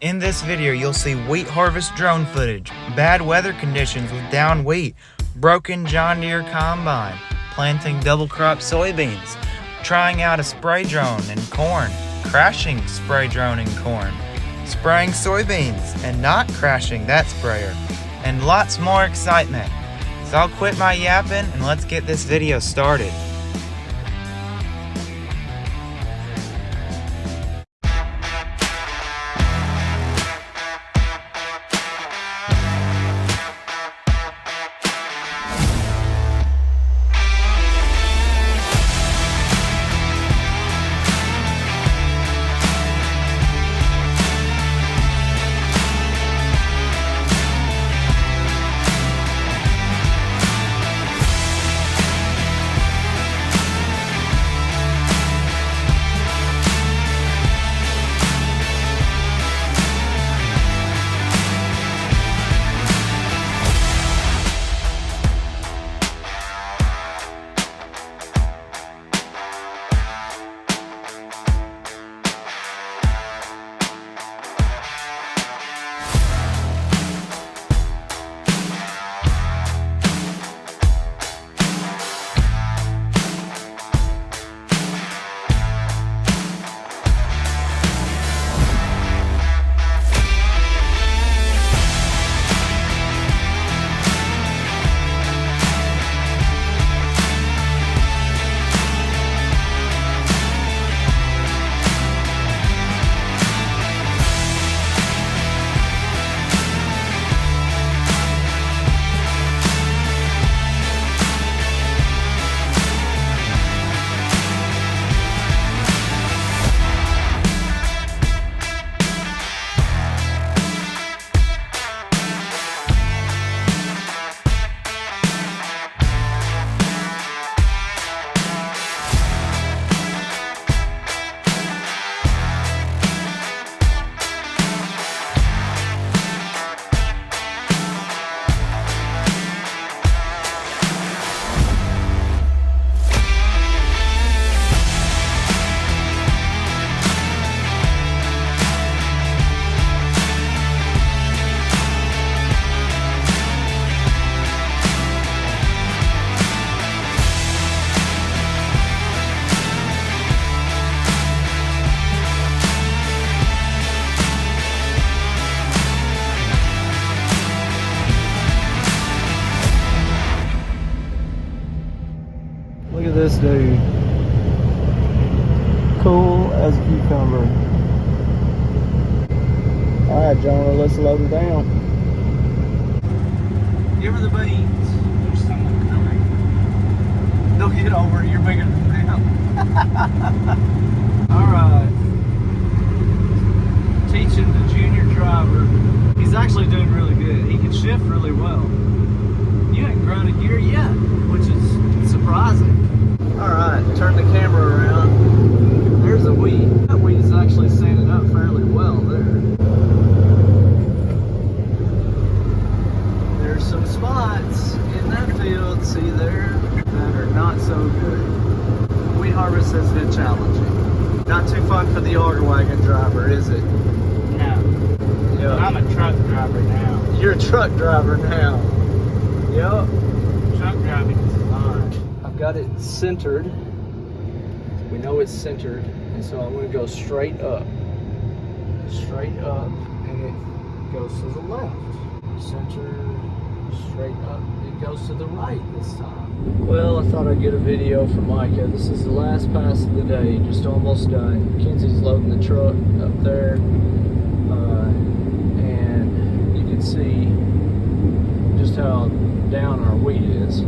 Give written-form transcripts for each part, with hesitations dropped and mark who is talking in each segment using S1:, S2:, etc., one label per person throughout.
S1: In this video, you'll see wheat harvest drone footage, bad weather conditions with down wheat, broken John Deere combine, planting double crop soybeans, trying out a spray drone in corn, crashing spray drone in corn, spraying soybeans and not crashing that sprayer, and lots more excitement. So I'll quit my yapping and let's get this video started.
S2: Look at this dude. Cool as a cucumber. Alright, Jonah, let's load her down. Give her the beans. There's someone coming. Don't get over it, you're bigger than them. Alright. Teaching the junior driver. He's actually doing really good. He can shift really well. You ain't grown a gear yet, which is surprising. Alright, turn the camera around. There's a wheat. That wheat is actually standing up fairly well there. There's some spots in that field, see there, that are not so good. Wheat harvest has been challenging. Not too fun for the auger wagon driver, is it?
S3: No.
S2: Yeah.
S3: I'm a truck driver now.
S2: You're a truck driver now. Yep.
S3: Truck driving is fun.
S2: I've got it centered. We know it's centered, and so I'm going to go straight up. Straight up, and it goes to the left. Centered, straight up. It goes to the right this time. Well, I thought I'd get a video for Micah. This is the last pass of the day, just almost done. Kenzie's loading the truck up there, and you can see just how down our wheat is.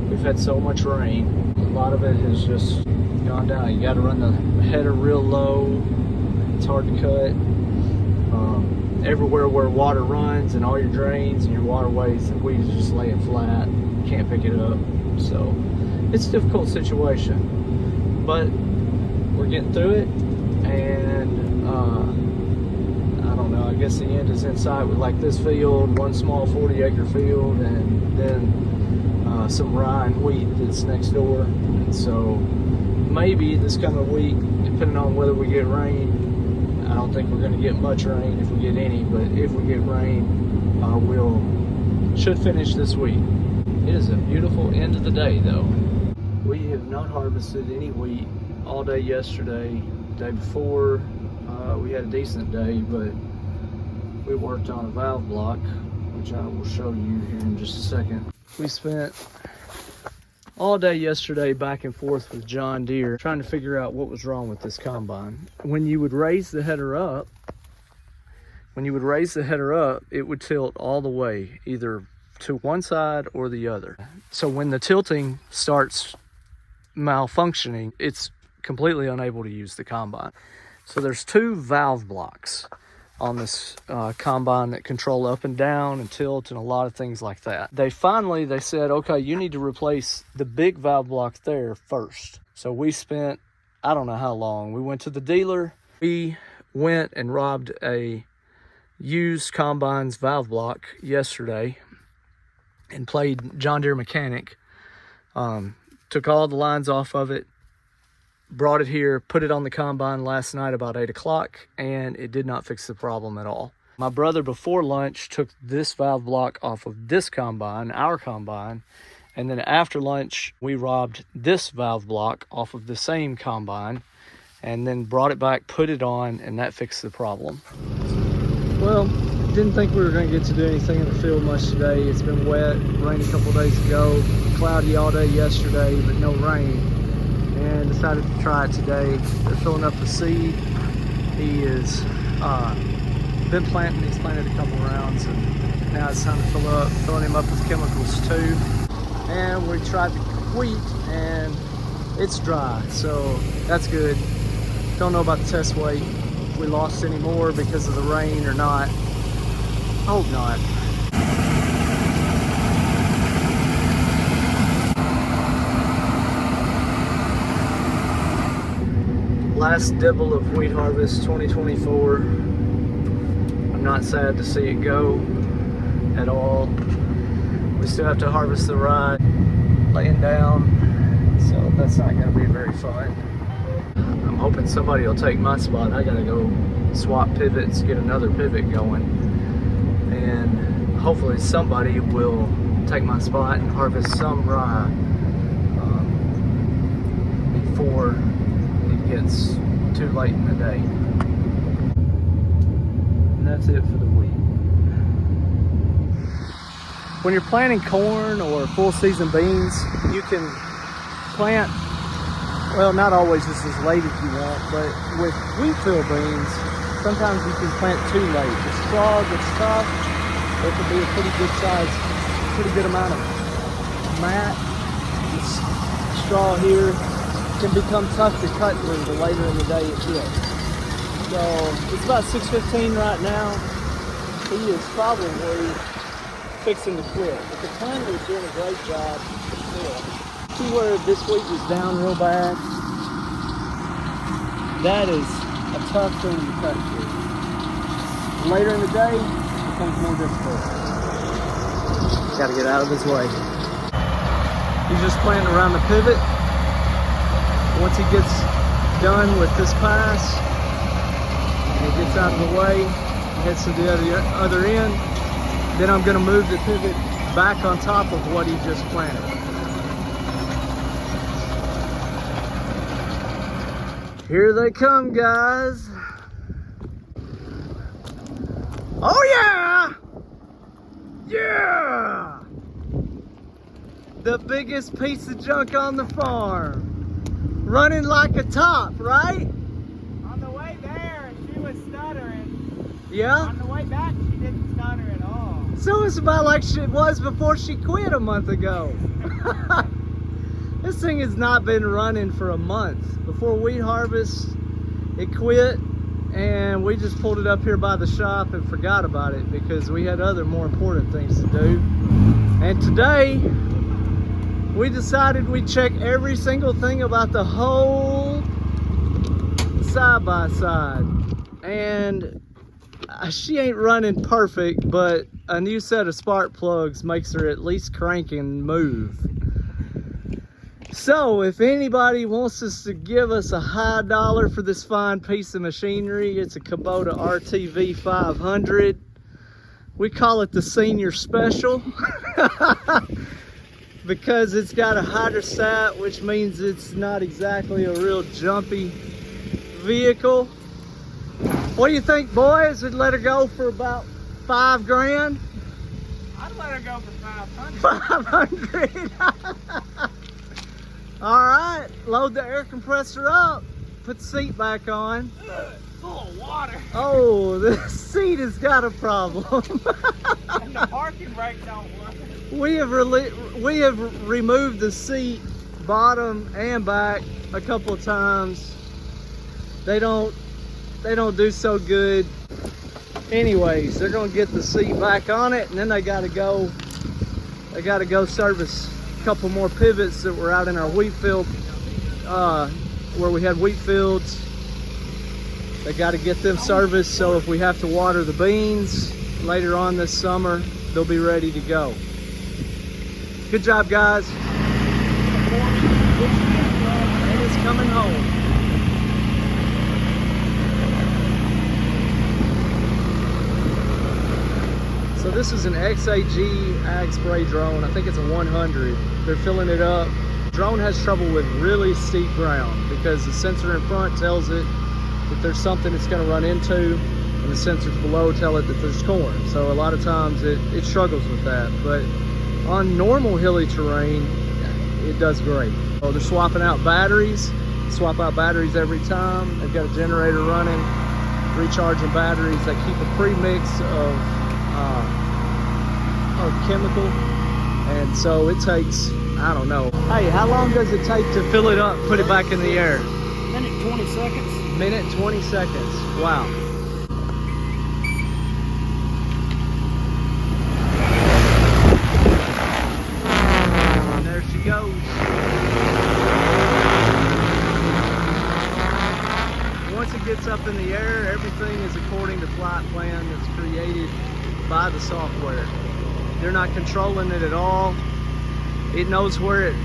S2: We've had so much rain. A lot of it has just gone down. You got to run the header real low. It's hard to cut. Everywhere where water runs and all your drains and your waterways, the wheat is just laying flat. You can't pick it up. So it's a difficult situation. But we're getting through it, and I don't know, I guess the end is in sight with like this field, one small 40-acre field, and then some rye and wheat that's next door. And so maybe this coming week, depending on whether we get rain, don't think we're going to get much rain, if we get any, but if we get rain, should finish this week. It is a beautiful end of the day though. We have not harvested any wheat all day yesterday. Day before, we had a decent day, but we worked on a valve block, which I will show you here in just a second. We spent all day yesterday back and forth with John Deere trying to figure out what was wrong with this combine. When you would raise the header up, it would tilt all the way, either to one side or the other. So when the tilting starts malfunctioning, it's completely unable to use the combine. So there's two valve blocks on this combine that control up and down and tilt and a lot of things like that. They said, okay, you need to replace the big valve block there first. So we spent, I don't know how long. We went to the dealer. We went and robbed a used combine's valve block yesterday and played John Deere mechanic. Took all the lines off of it, brought it here, put it on the combine last night about 8 o'clock, and it did not fix the problem at all. My brother before lunch took this valve block off of this combine, our combine, and then after lunch we robbed this valve block off of the same combine and then brought it back, put it on, and that fixed the problem. Well, didn't think we were going to get to do anything in the field much today. It's been wet, rained a couple days ago, cloudy all day yesterday, but no rain. And decided to try it today. They're filling up the seed. He is been planting. He's planted a couple rounds, and now it's time to fill up. Filling him up with chemicals too. And we tried the wheat, and it's dry, so that's good. Don't know about the test weight. If we lost any more because of the rain or not. I hope not. Last dibble of wheat harvest 2024. I'm not sad to see it go at all. We still have to harvest the rye laying down, so that's not going to be very fun. I'm hoping somebody will take my spot. I got to go swap pivots, get another pivot going, and hopefully somebody will take my spot and harvest some rye before gets too late in the day. And that's it for the wheat. When you're planting corn or full season beans, you can plant, well, not always just as late as you want, but with wheat field beans, sometimes you can plant too late. The straw gets tough. There could be a pretty good size, pretty good amount of mat. This straw here can become tough to cut through the later in the day it gets. So it's about 6:15 right now. He is probably fixing to quit. But the planter is doing a great job still. See where this wheat was down real bad? That is a tough thing to cut through. Later in the day, it becomes more difficult. Gotta get out of his way. He's just planting around the pivot. Once he gets done with this pass, and he gets out of the way, he heads to the other end, then I'm going to move the pivot back on top of what he just planted. Here they come, guys. Oh yeah! Yeah! The biggest piece of junk on the farm. Running like a top, right?
S3: On the way there, she was stuttering.
S2: Yeah?
S3: On the way back, she didn't stutter at all.
S2: So it's about like it was before she quit a month ago. This thing has not been running for a month. Before wheat harvest, it quit, and we just pulled it up here by the shop and forgot about it because we had other more important things to do. And today, we decided we'd check every single thing about the whole side-by-side. And she ain't running perfect, but a new set of spark plugs makes her at least crank and move. So if anybody wants us to give us a high dollar for this fine piece of machinery, it's a Kubota RTV 500. We call it the senior special because it's got a hydrostat, which means it's not exactly a real jumpy vehicle. What do you think, boys? We'd let her go for about 5 grand?
S3: I'd let her go for 500.
S2: 500. All right, load the air compressor up, put the seat back on.
S3: Full of water.
S2: Oh, the seat has got a problem.
S3: And the parking brake don't work.
S2: We have removed the seat bottom and back a couple of times. They don't do so good. Anyways, they're gonna get the seat back on it, and then they gotta go service a couple more pivots that were out in our wheat field, where we had wheat fields. They got to get them serviced, so if we have to water the beans later on this summer, they'll be ready to go. Good job, guys. And it's coming home. So this is an XAG ag spray drone. I think it's a 100. They're filling it up. Drone has trouble with really steep ground because the sensor in front tells it that there's something it's going to run into, and the sensors below tell it that there's corn. So a lot of times it struggles with that. But on normal hilly terrain, it does great. So they're swapping out batteries. Swap out batteries every time. They've got a generator running, recharging batteries. They keep a pre-mix of chemical, and so it takes, I don't know. Hey, how long does it take to fill it up, put it back in the air?
S3: Minute 20 seconds.
S2: Minute 20 seconds. Wow. And there she goes. Once it gets up in the air, everything is according to flight plan that's created by the software. They're not controlling it at all. It knows where it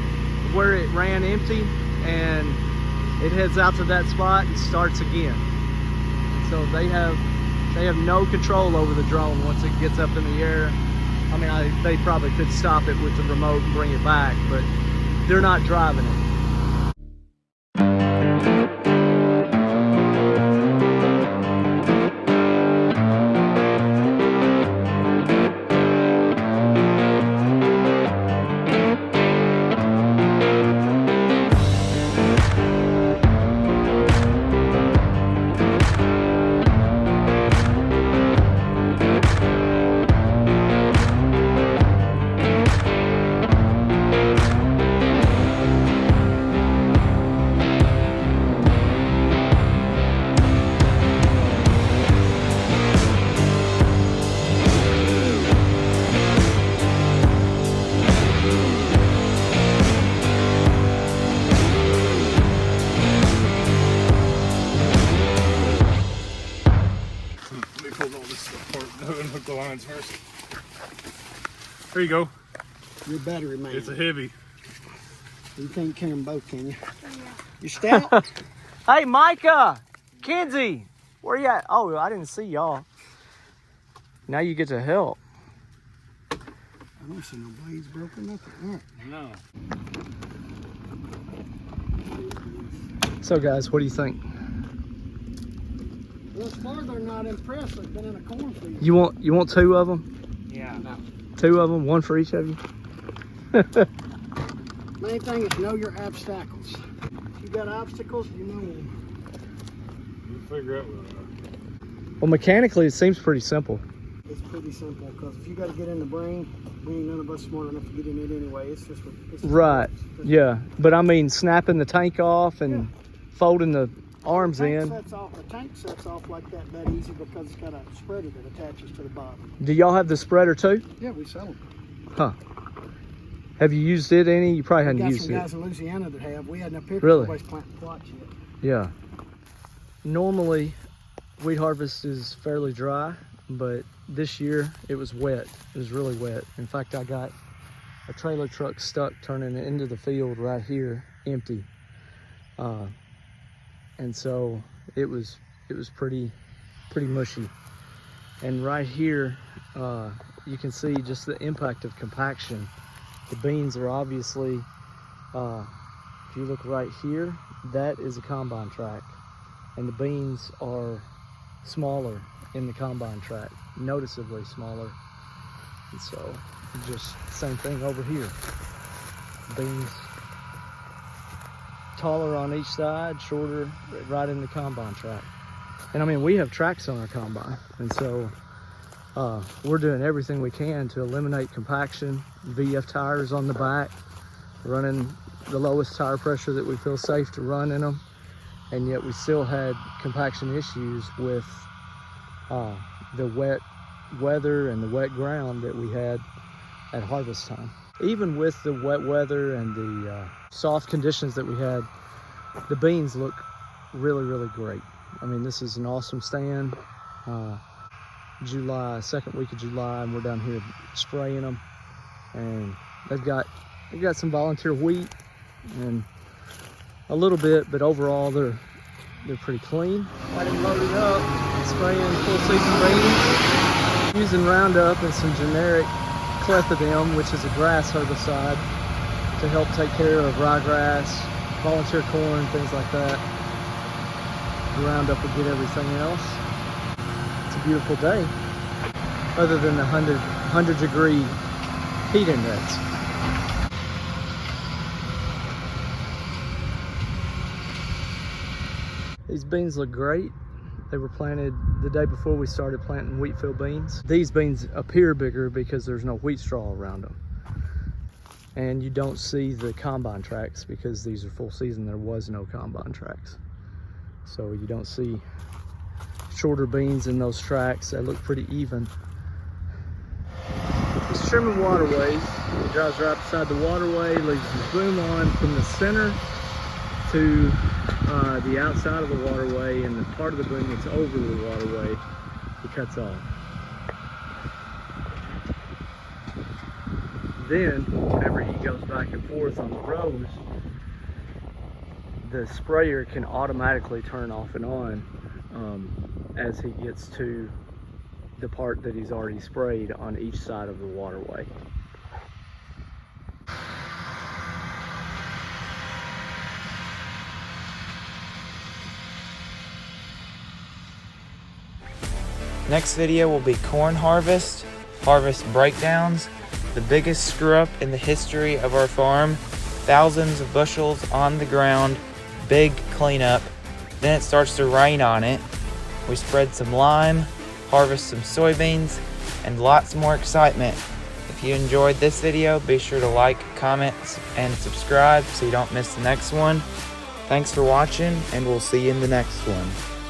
S2: ran empty, and it heads out to that spot and starts again. So they have no control over the drone once it gets up in the air. I mean, they probably could stop it with the remote and bring it back, but they're not driving it.
S4: Hook the lines first. There you go.
S5: Your battery man.
S4: It's a heavy.
S5: You can't carry them both, can you? You stout?
S2: Hey, Micah, Kenzie, where you at? Oh, I didn't see y'all. Now you get to help.
S5: I don't see no blades broken, nothing.
S4: No.
S2: So guys, what do you think?
S5: Thus far, they're not impressed. They've been in a cornfield.
S2: You want 2 of them?
S3: Yeah.
S5: No.
S2: 2 of them, 1 for each of you?
S5: Main thing is know your obstacles. If you got obstacles, you know them.
S4: You figure out what they are.
S2: Well, mechanically, it seems pretty simple.
S5: It's pretty simple, because if you got to get in the brain, we ain't none of us smart enough to get in it anyway. It's just
S2: Right, yeah. But I mean, snapping the tank off and folding the arms in.
S5: The tank sets off like that easy because it's got a spreader that attaches to the bottom.
S2: Do y'all have the spreader too?
S5: Yeah, we sell them.
S2: Huh. Have you used it any? You probably hadn't
S5: We got
S2: used
S5: some
S2: it.
S5: guys in Louisiana that have. We hadn't up here.
S2: Really?
S5: Nobody's planting plots yet.
S2: Yeah. Normally, wheat harvest is fairly dry, but this year it was wet. It was really wet. In fact, I got a trailer truck stuck turning into the field right here, empty. And so it was pretty mushy. And right here, you can see just the impact of compaction. The beans are obviously, if you look right here, that is a combine track. And the beans are smaller in the combine track, noticeably smaller. And so just same thing over here. Beans taller on each side, shorter right in the combine track. And I mean, we have tracks on our combine, and so we're doing everything we can to eliminate compaction. VF tires on the back, running the lowest tire pressure that we feel safe to run in them, and yet we still had compaction issues with the wet weather and the wet ground that we had at harvest time. Even with the wet weather and the soft conditions that we had, the beans look really great. I mean, this is an awesome stand. Second week of July, and we're down here spraying them, and they've got some volunteer wheat and a little bit, but overall they're pretty clean. Got him loaded up, spraying full season beans, using Roundup and some generic clethodim, which is a grass herbicide, to help take care of ryegrass, volunteer corn, things like that. The Roundup will get everything else. It's a beautiful day, other than the 100 degree heat index. These beans look great. They were planted the day before we started planting wheat field beans. These beans appear bigger because there's no wheat straw around them. And you don't see the combine tracks because these are full season. There was no combine tracks. So you don't see shorter beans in those tracks. They look pretty even. It's trimming waterways. It drives right beside the waterway, leaves the boom on from the center to the outside of the waterway, and the part of the boom that's over the waterway, he cuts off. Then, whenever he goes back and forth on the rows, the sprayer can automatically turn off and on as he gets to the part that he's already sprayed on each side of the waterway.
S1: Next video will be corn harvest, harvest breakdowns, the biggest screw up in the history of our farm, thousands of bushels on the ground, big cleanup. Then it starts to rain on it. We spread some lime, harvest some soybeans, and lots more excitement. If you enjoyed this video, be sure to like, comment, and subscribe so you don't miss the next one. Thanks for watching, and we'll see you in the next one.